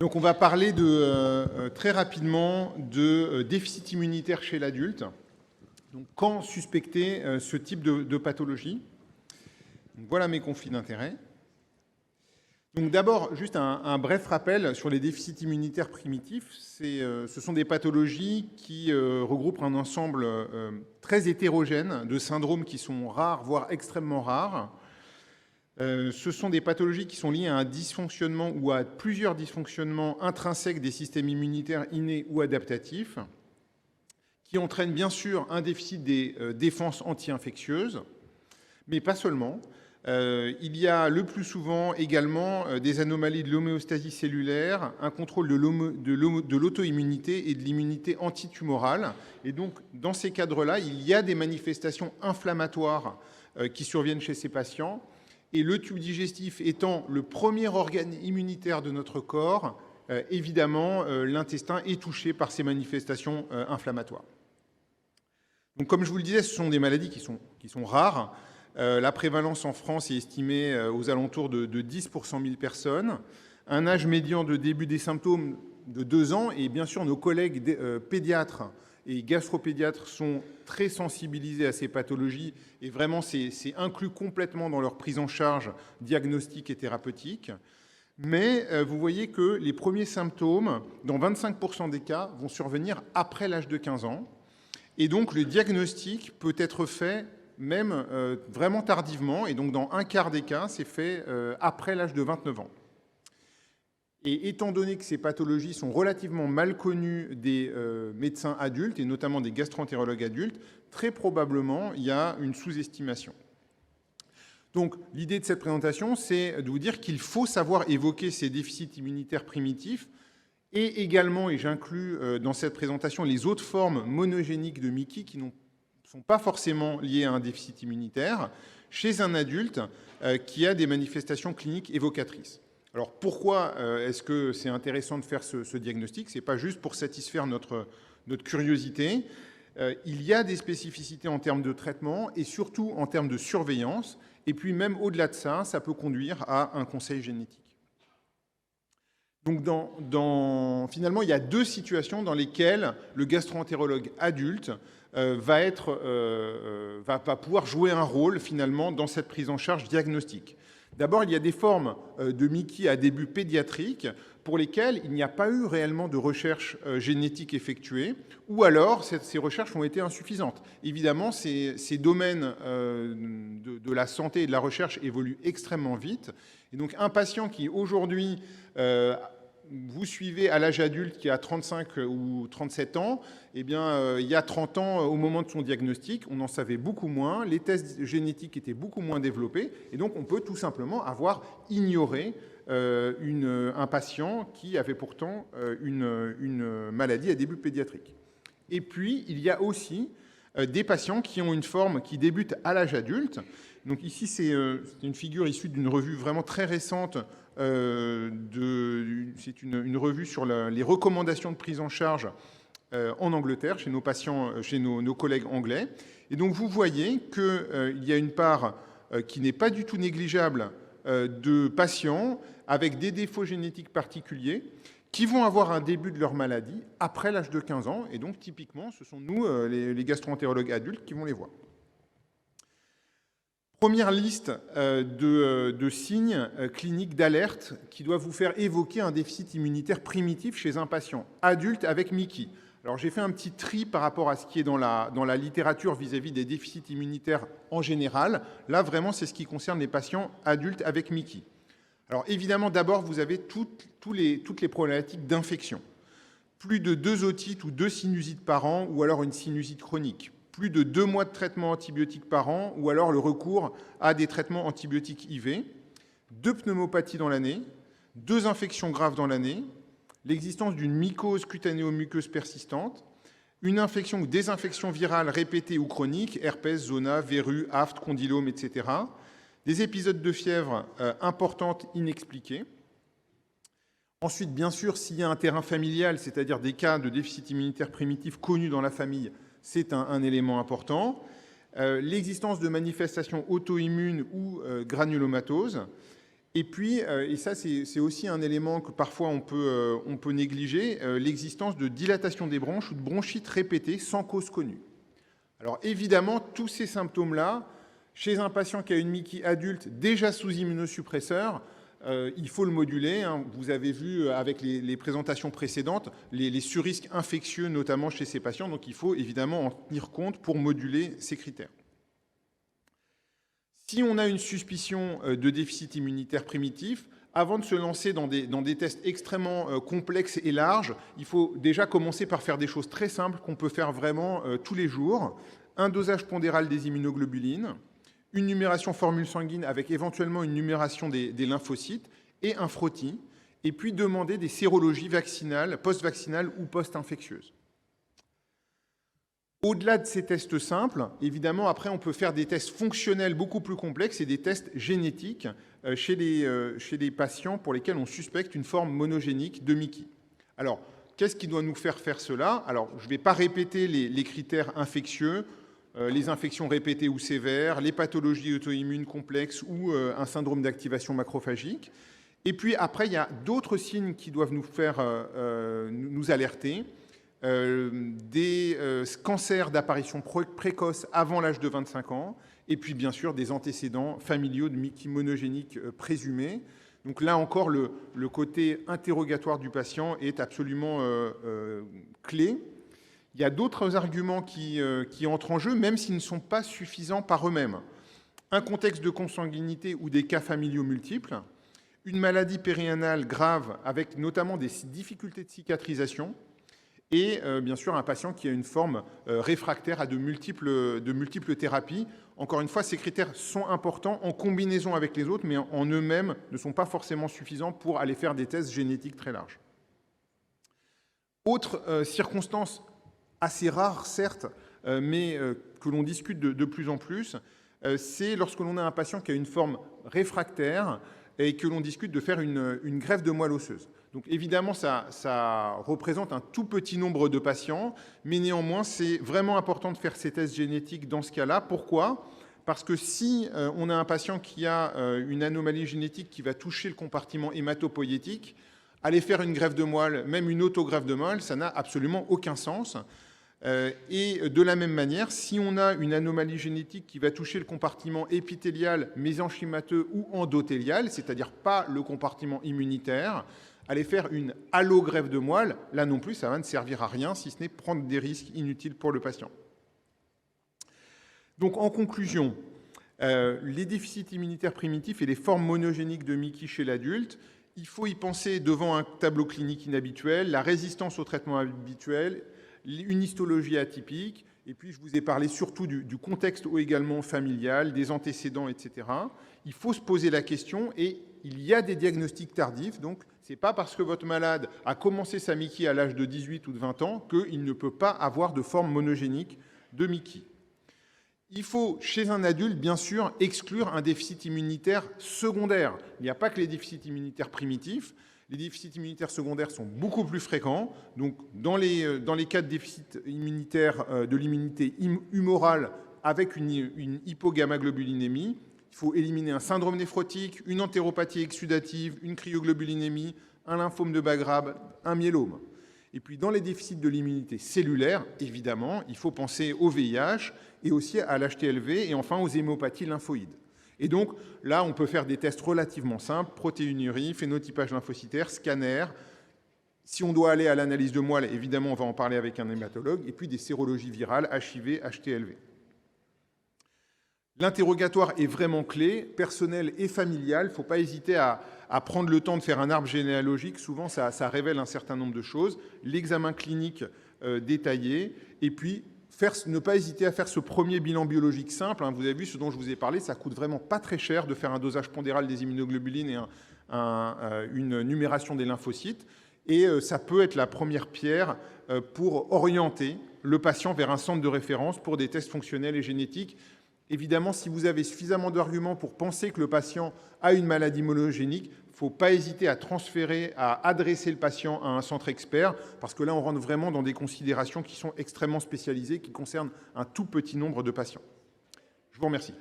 Donc on va parler très rapidement de déficit immunitaire chez l'adulte. Donc quand suspecter ce type de pathologie? Donc, voilà mes conflits d'intérêts. Donc d'abord, juste un bref rappel sur les déficits immunitaires primitifs. Ce sont des pathologies qui regroupent un ensemble très hétérogène de syndromes qui sont rares, voire extrêmement rares. Ce sont des pathologies qui sont liées à un dysfonctionnement ou à plusieurs dysfonctionnements intrinsèques des systèmes immunitaires innés ou adaptatifs, qui entraînent bien sûr un déficit des défenses anti-infectieuses, mais pas seulement. Il y a le plus souvent également des anomalies de l'homéostasie cellulaire, un contrôle de l'auto-immunité et de l'immunité antitumorale. Et donc, dans ces cadres-là, il y a des manifestations inflammatoires qui surviennent chez ces patients. Et le tube digestif étant le premier organe immunitaire de notre corps, évidemment, l'intestin est touché par ces manifestations inflammatoires. Donc, comme je vous le disais, ce sont des maladies qui sont rares. La prévalence en France est estimée aux alentours de 10 pour 100 000 personnes. Un âge médian de début des symptômes de 2 ans. Et bien sûr, nos collègues pédiatres et gastropédiatres sont très sensibilisés à ces pathologies. Et vraiment, c'est inclus complètement dans leur prise en charge diagnostique et thérapeutique. Mais vous voyez que les premiers symptômes, dans 25% des cas, vont survenir après l'âge de 15 ans. Et donc, le diagnostic peut être fait même vraiment tardivement, et donc dans un quart des cas, c'est fait après l'âge de 29 ans. Et étant donné que ces pathologies sont relativement mal connues des médecins adultes, et notamment des gastro-entérologues adultes, très probablement, il y a une sous-estimation. Donc, l'idée de cette présentation, c'est de vous dire qu'il faut savoir évoquer ces déficits immunitaires primitifs, et également, et j'inclus dans cette présentation, les autres formes monogéniques de MICI qui ne sont pas forcément liées à un déficit immunitaire, chez un adulte qui a des manifestations cliniques évocatrices. Alors pourquoi est-ce que c'est intéressant de faire ce diagnostic? Ce n'est pas juste pour satisfaire notre curiosité. Il y a des spécificités en termes de traitement et surtout en termes de surveillance. Et puis même au-delà de ça, ça peut conduire à un conseil génétique. Donc finalement, il y a 2 situations dans lesquelles le gastro-entérologue adulte va pouvoir jouer un rôle finalement dans cette prise en charge diagnostique. D'abord, il y a des formes de MICI à début pédiatrique pour lesquelles il n'y a pas eu réellement de recherche génétique effectuée, ou alors ces recherches ont été insuffisantes. Évidemment, ces domaines de la santé et de la recherche évoluent extrêmement vite. Et donc, un patient qui aujourd'hui, vous suivez à l'âge adulte qui a 35 ou 37 ans, eh bien, il y a 30 ans, au moment de son diagnostic, on en savait beaucoup moins, les tests génétiques étaient beaucoup moins développés, et donc on peut tout simplement avoir ignoré un patient qui avait pourtant une maladie à début pédiatrique. Et puis, il y a aussi des patients qui ont une forme qui débute à l'âge adulte. Donc ici, c'est une figure issue d'une revue vraiment très récente. C'est une revue sur les recommandations de prise en charge en Angleterre, chez nos patients, chez nos collègues anglais. Et donc vous voyez qu'il y a une part qui n'est pas du tout négligeable de patients avec des défauts génétiques particuliers qui vont avoir un début de leur maladie après l'âge de 15 ans. Et donc typiquement, ce sont nous, les gastro-entérologues adultes, qui vont les voir. Première liste de signes cliniques d'alerte qui doivent vous faire évoquer un déficit immunitaire primitif chez un patient adulte avec MICI. Alors j'ai fait un petit tri par rapport à ce qui est dans la littérature vis-à-vis des déficits immunitaires en général. Là, vraiment, c'est ce qui concerne les patients adultes avec MICI. Alors évidemment, d'abord, vous avez toutes les problématiques d'infection. Plus de 2 otites ou 2 sinusites par an, ou alors une sinusite chronique. Plus de 2 mois de traitement antibiotique par an, ou alors le recours à des traitements antibiotiques IV, 2 pneumopathies dans l'année, 2 infections graves dans l'année, l'existence d'une mycose cutanéo-muqueuse persistante, une infection ou des infections virales répétées ou chroniques, herpès, zona, verrues, aftes, condylomes, etc., des épisodes de fièvre importantes inexpliquées. Ensuite, bien sûr, s'il y a un terrain familial, c'est-à-dire des cas de déficit immunitaire primitif connus dans la famille, c'est un élément important. L'existence de manifestations auto-immunes ou granulomatoses. Et puis, et ça c'est aussi un élément que parfois on peut négliger, l'existence de dilatation des bronches ou de bronchite répétée sans cause connue. Alors évidemment, tous ces symptômes-là, chez un patient qui a une Mickey adulte déjà sous immunosuppresseur, il faut le moduler. Vous avez vu avec les présentations précédentes les surrisques infectieux, notamment chez ces patients. Donc il faut évidemment en tenir compte pour moduler ces critères. Si on a une suspicion de déficit immunitaire primitif, avant de se lancer dans des tests extrêmement complexes et larges, il faut déjà commencer par faire des choses très simples qu'on peut faire vraiment tous les jours. Un dosage pondéral des immunoglobulines, une numération formule sanguine avec éventuellement une numération des lymphocytes et un frottis, et puis demander des sérologies vaccinales, post-vaccinales ou post-infectieuses. Au-delà de ces tests simples, évidemment, après, on peut faire des tests fonctionnels beaucoup plus complexes et des tests génétiques chez les patients pour lesquels on suspecte une forme monogénique de Mickey. Alors, qu'est-ce qui doit nous faire cela? Alors, je ne vais pas répéter les critères infectieux, les infections répétées ou sévères, les pathologies auto-immunes complexes ou un syndrome d'activation macrophagique. Et puis après, il y a d'autres signes qui doivent nous faire nous alerter. Des cancers d'apparition précoce avant l'âge de 25 ans, et puis bien sûr des antécédents familiaux de Mickey monogéniques présumés. Donc là encore, le côté interrogatoire du patient est absolument clé. Il y a d'autres arguments qui entrent en jeu, même s'ils ne sont pas suffisants par eux-mêmes. Un contexte de consanguinité ou des cas familiaux multiples, une maladie périanale grave avec notamment des difficultés de cicatrisation, et bien sûr un patient qui a une forme réfractaire à de multiples thérapies. Encore une fois, ces critères sont importants en combinaison avec les autres, mais en eux-mêmes ne sont pas forcément suffisants pour aller faire des tests génétiques très larges. Autre circonstance assez rare, certes, mais que l'on discute de plus en plus, c'est lorsque l'on a un patient qui a une forme réfractaire et que l'on discute de faire une greffe de moelle osseuse. Donc évidemment, ça représente un tout petit nombre de patients, mais néanmoins, c'est vraiment important de faire ces tests génétiques dans ce cas-là. Pourquoi ? Parce que si on a un patient qui a une anomalie génétique qui va toucher le compartiment hématopoïétique, aller faire une greffe de moelle, même une autogreffe de moelle, ça n'a absolument aucun sens. Et de la même manière, si on a une anomalie génétique qui va toucher le compartiment épithélial, mésenchymateux ou endothélial, c'est-à-dire pas le compartiment immunitaire, aller faire une allogreffe de moelle, là non plus, ça va ne servir à rien, si ce n'est prendre des risques inutiles pour le patient. Donc en conclusion, les déficits immunitaires primitifs et les formes monogéniques de Mickey chez l'adulte, il faut y penser devant un tableau clinique inhabituel, la résistance au traitement habituel, une histologie atypique, et puis je vous ai parlé surtout du contexte également familial, des antécédents, etc. Il faut se poser la question, et il y a des diagnostics tardifs, donc ce n'est pas parce que votre malade a commencé sa Mickey à l'âge de 18 ou de 20 ans qu'il ne peut pas avoir de forme monogénique de Mickey. Il faut, chez un adulte, bien sûr, exclure un déficit immunitaire secondaire. Il n'y a pas que les déficits immunitaires primitifs. Les déficits immunitaires secondaires sont beaucoup plus fréquents. Donc, dans les cas de déficit immunitaire de l'immunité humorale avec une hypogammaglobulinémie, il faut éliminer un syndrome néphrotique, une entéropathie exsudative, une cryoglobulinémie, un lymphome de Bagrab, un myélome. Et puis, dans les déficits de l'immunité cellulaire, évidemment, il faut penser au VIH et aussi à l'HTLV et enfin aux hémopathies lymphoïdes. Et donc, là, on peut faire des tests relativement simples, protéinurie, phénotypage lymphocytaire, scanner. Si on doit aller à l'analyse de moelle, évidemment, on va en parler avec un hématologue, et puis des sérologies virales, HIV, HTLV. L'interrogatoire est vraiment clé, personnel et familial. Il ne faut pas hésiter à prendre le temps de faire un arbre généalogique. Souvent, ça révèle un certain nombre de choses. L'examen clinique détaillé. Et puis, ne pas hésiter à faire ce premier bilan biologique simple. Vous avez vu ce dont je vous ai parlé. Ça ne coûte vraiment pas très cher de faire un dosage pondéral des immunoglobulines et une numération des lymphocytes. Et ça peut être la première pierre pour orienter le patient vers un centre de référence pour des tests fonctionnels et génétiques. Évidemment, si vous avez suffisamment d'arguments pour penser que le patient a une maladie monogénique, il ne faut pas hésiter à transférer, à adresser le patient à un centre expert, parce que là, on rentre vraiment dans des considérations qui sont extrêmement spécialisées, qui concernent un tout petit nombre de patients. Je vous remercie.